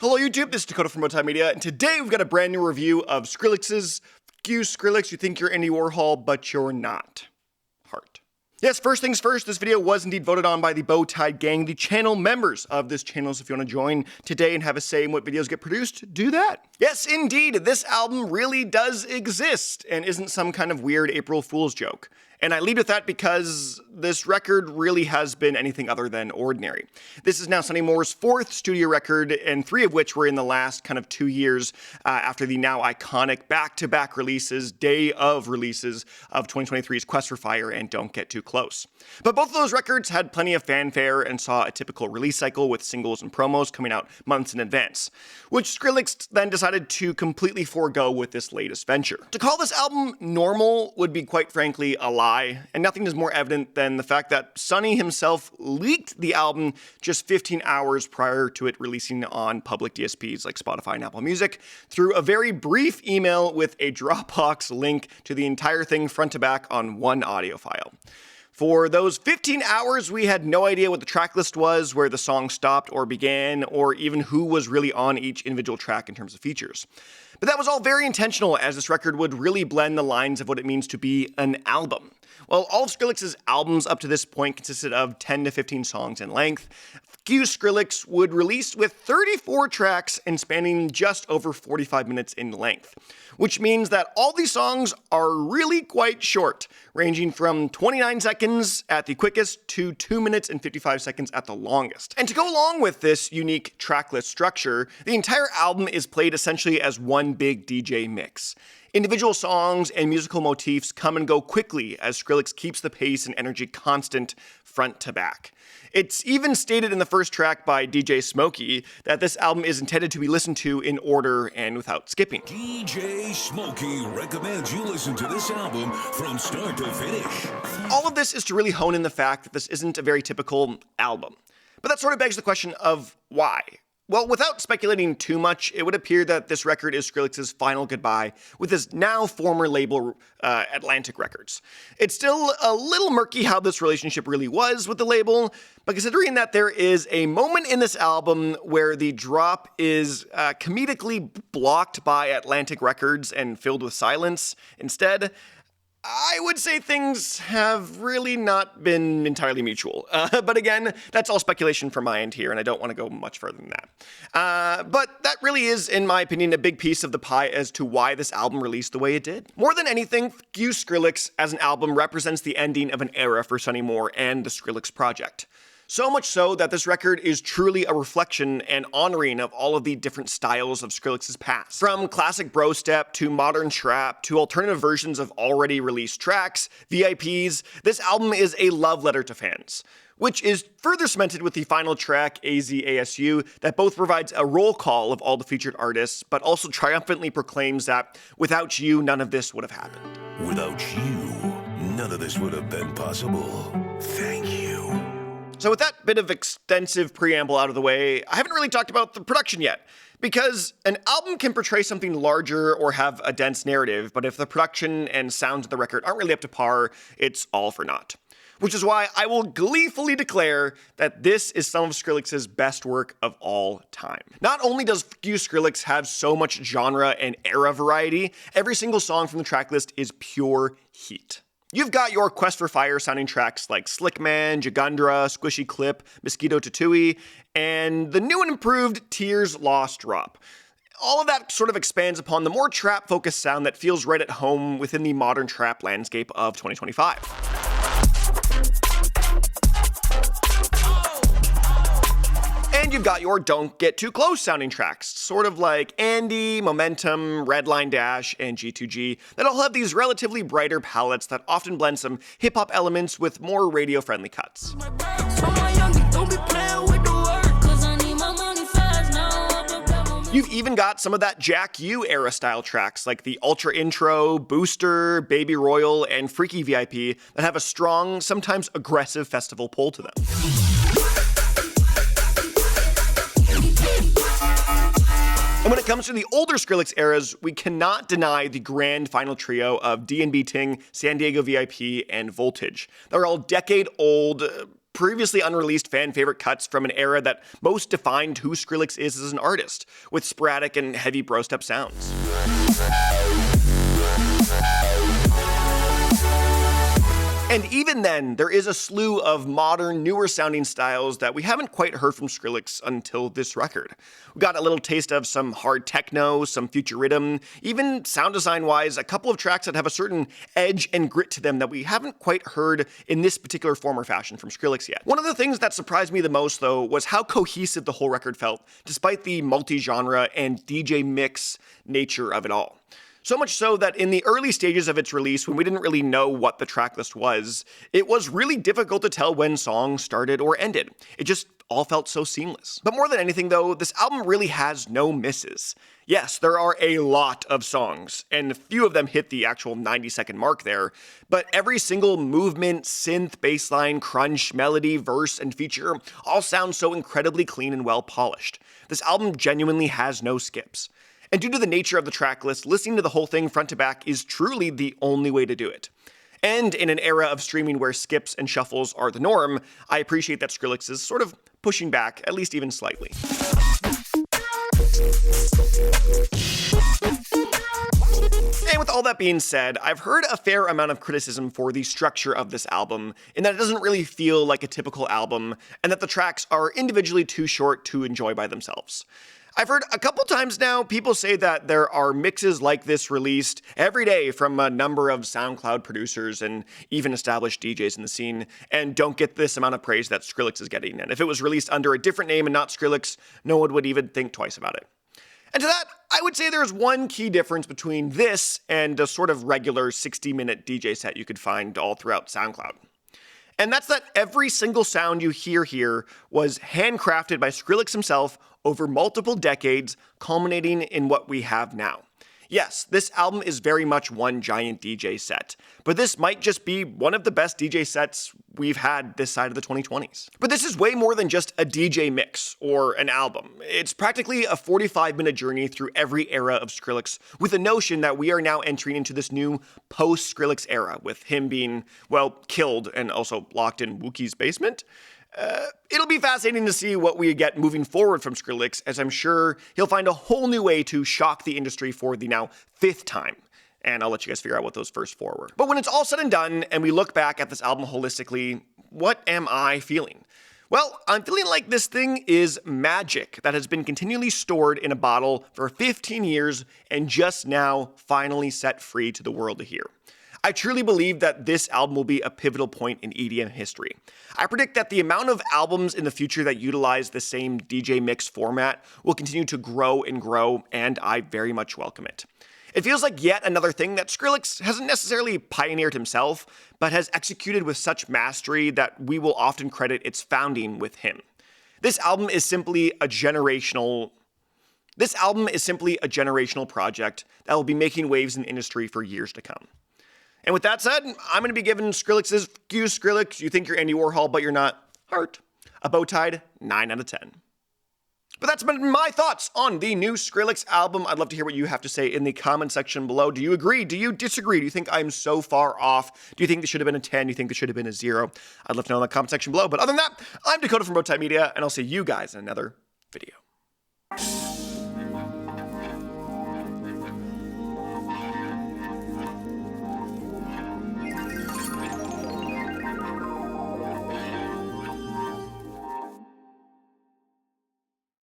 Hello YouTube, this is Dakota from Bowtied Media, and today we've got a brand new review of Skrillex's Skrillex, you think you're Andy Warhol, but you're not. Heart. Yes, first things first, this video was indeed voted on by the Bowtied gang, the channel members of this channel, so if you want to join today and have a say in what videos get produced, do that. Yes, indeed, this album really does exist, and isn't some kind of weird April Fool's joke. And I lead with that because this record really has been anything other than ordinary. This is now Sonny Moore's fourth studio record, and three of which were in the last kind of 2 years after the now iconic back-to-back releases, day of releases of 2023's Quest for Fire and Don't Get Too Close. But both of those records had plenty of fanfare and saw a typical release cycle with singles and promos coming out months in advance, which Skrillex then decided to completely forego with this latest venture. To call this album normal would be quite frankly a lie. And nothing is more evident than the fact that Sonny himself leaked the album just 15 hours prior to it releasing on public DSPs like Spotify and Apple Music through a very brief email with a Dropbox link to the entire thing front to back on one audio file. For those 15 hours, we had no idea what the track list was, where the song stopped or began, or even who was really on each individual track in terms of features. But that was all very intentional, as this record would really blend the lines of what it means to be an album. Well, all of Skrillex's albums up to this point consisted of 10 to 15 songs in length. Skrillex would release with 34 tracks and spanning just over 45 minutes in length, which means that all these songs are really quite short, ranging from 29 seconds at the quickest to 2 minutes and 55 seconds at the longest. And to go along with this unique tracklist structure, the entire album is played essentially as one big DJ mix. Individual songs and musical motifs come and go quickly as Skrillex keeps the pace and energy constant front to back. It's even stated in the first track by DJ Smokey that this album is intended to be listened to in order and without skipping. DJ Smokey recommends you listen to this album from start to finish. All of this is to really hone in the fact that this isn't a very typical album. But that sort of begs the question of why? Well, without speculating too much, it would appear that this record is Skrillex's final goodbye with his now former label, Atlantic Records. It's still a little murky how this relationship really was with the label, but considering that there is a moment in this album where the drop is comedically blocked by Atlantic Records and filled with silence instead, I would say things have really not been entirely mutual. But again, that's all speculation from my end here, and I don't want to go much further than that. But that really is, in my opinion, a big piece of the pie as to why this album released the way it did. More than anything, Skrillex as an album represents the ending of an era for Sonny Moore and the Skrillex project. So much so that this record is truly a reflection and honoring of all of the different styles of Skrillex's past. From classic bro step to modern trap to alternative versions of already released tracks, VIPs, this album is a love letter to fans, which is further cemented with the final track, AZASU, that both provides a roll call of all the featured artists, but also triumphantly proclaims that without you, none of this would have happened. Without you, none of this would have been possible. Thank you. So with that bit of extensive preamble out of the way, I haven't really talked about the production yet, because an album can portray something larger or have a dense narrative, but if the production and sounds of the record aren't really up to par, it's all for naught. Which is why I will gleefully declare that this is some of Skrillex's best work of all time. Not only does Skrillex have so much genre and era variety, every single song from the tracklist is pure heat. You've got your Quest for Fire sounding tracks like Slick Man, Jagundra, Squishy Clip, Mosquito Tatooey, and the new and improved Tears Lost Drop. All of that sort of expands upon the more trap-focused sound that feels right at home within the modern trap landscape of 2025. And you've got your Don't Get Too Close sounding tracks, sort of like Andy, Momentum, Redline Dash, and G2G, that all have these relatively brighter palettes that often blend some hip-hop elements with more radio-friendly cuts. You've even got some of that Jack U era style tracks like the Ultra Intro, Booster, Baby Royal, and Freaky VIP that have a strong, sometimes aggressive festival pull to them. And when it comes to the older Skrillex eras, we cannot deny the grand final trio of D&B Ting, San Diego VIP, and Voltage. They're all decade-old, previously unreleased fan favorite cuts from an era that most defined who Skrillex is as an artist, with sporadic and heavy bro step sounds. And even then, there is a slew of modern, newer sounding styles that we haven't quite heard from Skrillex until this record. We got a little taste of some hard techno, some future rhythm, even sound design wise, a couple of tracks that have a certain edge and grit to them that we haven't quite heard in this particular form or fashion from Skrillex yet. One of the things that surprised me the most though was how cohesive the whole record felt, despite the multi-genre and DJ mix nature of it all. So much so that in the early stages of its release, when we didn't really know what the tracklist was, it was really difficult to tell when songs started or ended. It just all felt so seamless. But more than anything though, this album really has no misses. Yes, there are a lot of songs, and a few of them hit the actual 90-second mark there, but every single movement, synth, bassline, crunch, melody, verse, and feature all sound so incredibly clean and well polished. This album genuinely has no skips. And due to the nature of the track list, listening to the whole thing front to back is truly the only way to do it. And in an era of streaming where skips and shuffles are the norm, I appreciate that Skrillex is sort of pushing back, at least even slightly. And with all that being said, I've heard a fair amount of criticism for the structure of this album, in that it doesn't really feel like a typical album, and that the tracks are individually too short to enjoy by themselves. I've heard a couple times now people say that there are mixes like this released every day from a number of SoundCloud producers and even established DJs in the scene, and don't get this amount of praise that Skrillex is getting. And if it was released under a different name and not Skrillex, no one would even think twice about it. And to that, I would say there's one key difference between this and a sort of regular 60-minute DJ set you could find all throughout SoundCloud. And that's that every single sound you hear here was handcrafted by Skrillex himself over multiple decades, culminating in what we have now. Yes, this album is very much one giant DJ set, but this might just be one of the best DJ sets we've had this side of the 2020s. But this is way more than just a DJ mix or an album. It's practically a 45-minute journey through every era of Skrillex, with the notion that we are now entering into this new post-Skrillex era, with him being, well, killed and also locked in Wookie's basement. It'll be fascinating to see what we get moving forward from Skrillex, as I'm sure he'll find a whole new way to shock the industry for the now 5th time. And I'll let you guys figure out what those first 4 were. But when it's all said and done, and we look back at this album holistically, what am I feeling? Well, I'm feeling like this thing is magic that has been continually stored in a bottle for 15 years and just now finally set free to the world to hear. I truly believe that this album will be a pivotal point in EDM history. I predict that the amount of albums in the future that utilize the same DJ mix format will continue to grow, and I very much welcome it. It feels like yet another thing that Skrillex hasn't necessarily pioneered himself, but has executed with such mastery that we will often credit its founding with him. This album is simply a generational project that will be making waves in the industry for years to come. And with that said, I'm going to be giving Skrillex's "Excuse Skrillex, you think you're Andy Warhol, but you're not" heart a Bowtied 9 out of 10. But that's been my thoughts on the new Skrillex album. I'd love to hear what you have to say in the comment section below. Do you agree? Do you disagree? Do you think I'm so far off? Do you think this should have been a 10? Do you think this should have been a 0? I'd love to know in the comment section below. But other than that, I'm Dakota from Bowtied Media, and I'll see you guys in another video.